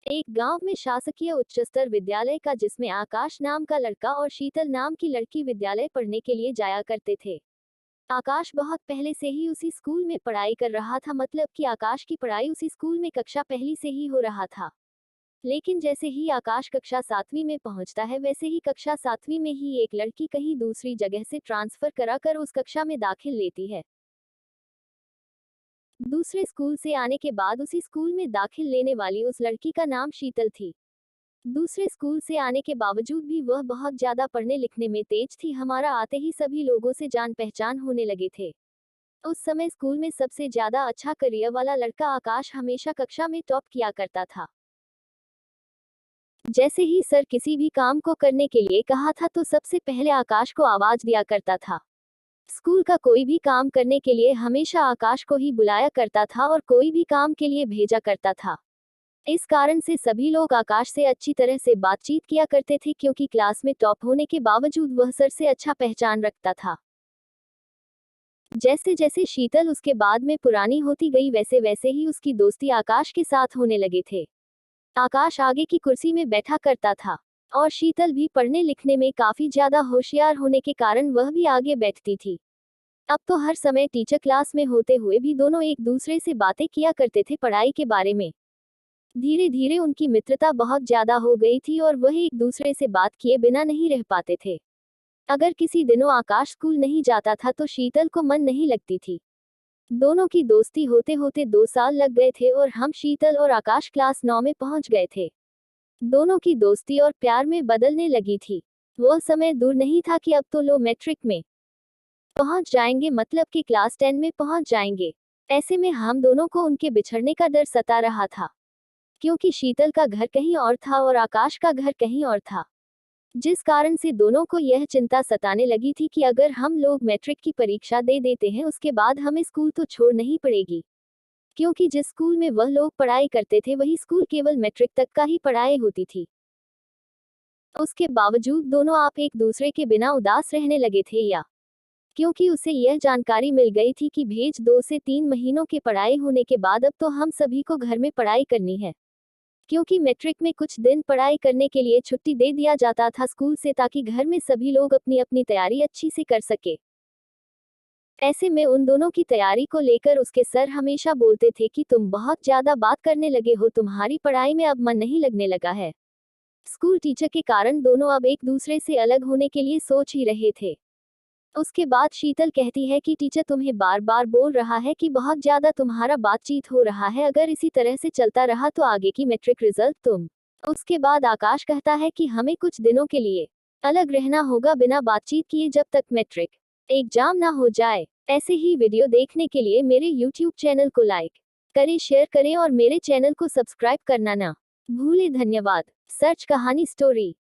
एक गांव में शासकीय उच्चतर विद्यालय का जिसमें आकाश नाम का लड़का और शीतल नाम की लड़की विद्यालय पढ़ने के लिए जाया करते थे। आकाश बहुत पहले से ही उसी स्कूल में पढ़ाई कर रहा था, मतलब कि आकाश की पढ़ाई उसी स्कूल में कक्षा पहली से ही हो रहा था। लेकिन जैसे ही आकाश कक्षा 7वीं में पहुंचता है, वैसे ही कक्षा 7वीं में ही एक लड़की कहीं दूसरी जगह से ट्रांसफर कराकर उस कक्षा में दाखिल लेती है। दूसरे स्कूल से आने के बाद उसी स्कूल में दाखिल लेने वाली उस लड़की का नाम शीतल थी। दूसरे स्कूल से आने के बावजूद भी वह बहुत ज्यादा पढ़ने लिखने में तेज थी। हमारा आते ही सभी लोगों से जान पहचान होने लगे थे। उस समय स्कूल में सबसे ज्यादा अच्छा करियर वाला लड़का आकाश हमेशा कक्षा में टॉप किया करता था। जैसे ही सर किसी भी काम को करने के लिए कहा था तो सबसे पहले आकाश को आवाज दिया करता था। स्कूल का कोई भी काम करने के लिए हमेशा आकाश को ही बुलाया करता था और कोई भी काम के लिए भेजा करता था। इस कारण से सभी लोग आकाश से अच्छी तरह से बातचीत किया करते थे, क्योंकि क्लास में टॉप होने के बावजूद वह सर से अच्छा पहचान रखता था। जैसे जैसे शीतल उसके बाद में पुरानी होती गई, वैसे वैसे ही उसकी दोस्ती आकाश के साथ होने लगे थे। आकाश आगे की कुर्सी में बैठा करता था और शीतल भी पढ़ने लिखने में काफी ज्यादा होशियार होने के कारण वह भी आगे बैठती थी। अब तो हर समय टीचर क्लास में होते हुए भी दोनों एक दूसरे से बातें किया करते थे पढ़ाई के बारे में। धीरे धीरे उनकी मित्रता बहुत ज्यादा हो गई थी और वह एक दूसरे से बात किए बिना नहीं रह पाते थे। अगर किसी दिनों आकाश स्कूल नहीं जाता था तो शीतल को मन नहीं लगती थी। दोनों की दोस्ती होते होते 2 साल लग गए थे और हम शीतल और आकाश क्लास 9 में पहुंच गए थे। दोनों की दोस्ती और प्यार में बदलने लगी थी। वह समय दूर नहीं था कि अब तो लो मैट्रिक में पहुंच जाएंगे, मतलब कि क्लास 10 में पहुंच जाएंगे। ऐसे में हम दोनों को उनके बिछड़ने का डर सता रहा था, क्योंकि शीतल का घर कहीं और था और आकाश का घर कहीं और था। जिस कारण से दोनों को यह चिंता सताने लगी थी कि अगर हम लोग मैट्रिक की परीक्षा दे देते हैं, उसके बाद हमें स्कूल तो छोड़ नहीं पड़ेगी, क्योंकि जिस स्कूल में वह लोग पढ़ाई करते थे वही स्कूल केवल मैट्रिक तक का ही पढ़ाई होती थी। उसके बावजूद दोनों आप एक दूसरे के बिना उदास रहने लगे थे, या क्योंकि उसे यह जानकारी मिल गई थी कि भेज 2 से 3 महीनों के पढ़ाई होने के बाद अब तो हम सभी को घर में पढ़ाई करनी है, क्योंकि मैट्रिक में कुछ दिन पढ़ाई करने के लिए छुट्टी दे दिया जाता था स्कूल से, ताकि घर में सभी लोग अपनी अपनी तैयारी अच्छी से कर सके। ऐसे में उन दोनों की तैयारी को लेकर उसके सर हमेशा बोलते थे कि तुम बहुत ज्यादा बात करने लगे हो, तुम्हारी पढ़ाई में अब मन नहीं लगने लगा है। स्कूल टीचर के कारण दोनों अब एक दूसरे से अलग होने के लिए सोच ही रहे थे। उसके बाद शीतल कहती है कि टीचर तुम्हें बार बार बोल रहा है कि बहुत ज्यादा तुम्हारा बातचीत हो रहा है, अगर इसी तरह से चलता रहा तो आगे की मैट्रिक रिजल्ट तुम। उसके बाद आकाश कहता है कि हमें कुछ दिनों के लिए अलग रहना होगा बिना बातचीत किए, जब तक मैट्रिक एग्जाम ना हो जाए। ऐसे ही वीडियो देखने के लिए मेरे YouTube चैनल को लाइक करें, शेयर करें और मेरे चैनल को सब्सक्राइब करना ना भूलें। धन्यवाद। सर्च कहानी स्टोरी।